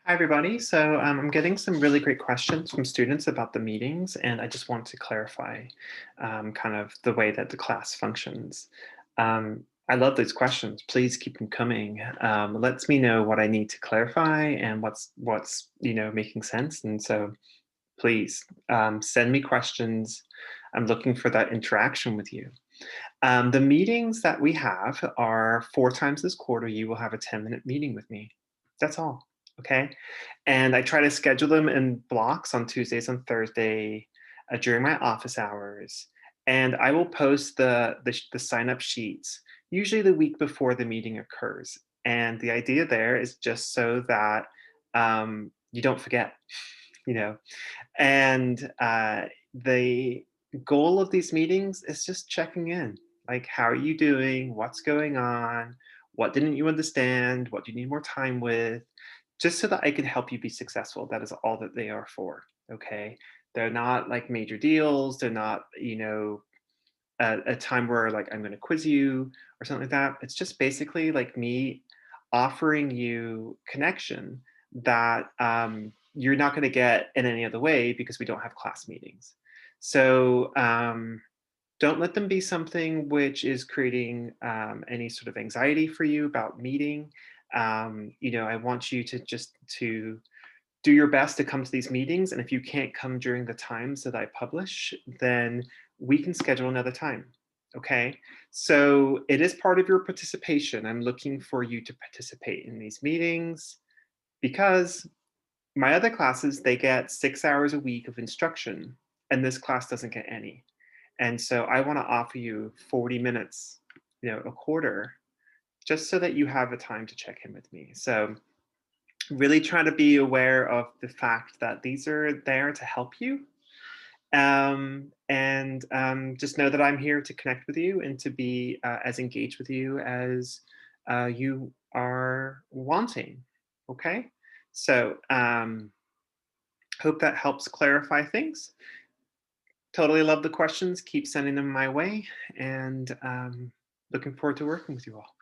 Hi, everybody. So I'm getting some really great questions from students about the meetings, and I just want to clarify kind of the way that the class functions. I love those questions. Please keep them coming. Lets me know what I need to clarify and what's making sense. And so please send me questions. I'm looking for that interaction with you. The meetings that we have are 4 times this quarter. You will have a 10-minute meeting with me. That's all. Okay. And I try to schedule them in blocks on Tuesdays and Thursday during my office hours. And I will post the sign up sheets usually the week before the meeting occurs. And the idea there is just so that you don't forget, you know. And the goal of these meetings is just checking in. Like, how are you doing? What's going on? What didn't you understand? What do you need more time with? Just so that I can help you be successful. That is all that they are for. Okay. They're not like major deals. They're not, a time where like I'm going to quiz you or something like that. It's just basically like me offering you connection that you're not going to get in any other way because we don't have class meetings. So don't let them be something which is creating any sort of anxiety for you about meeting. I want you to just to do your best to come to these meetings. And if you can't come during the times that I publish, then we can schedule another time. Okay. So it is part of your participation. I'm looking for you to participate in these meetings because my other classes, they get 6 hours a week of instruction, and this class doesn't get any. And so I want to offer you 40 minutes, a quarter, just so that you have a time to check in with me. So really try to be aware of the fact that these are there to help you. And just know that I'm here to connect with you and to be as engaged with you as you are wanting. Okay. So hope that helps clarify things. Totally love the questions. Keep sending them my way. And looking forward to working with you all.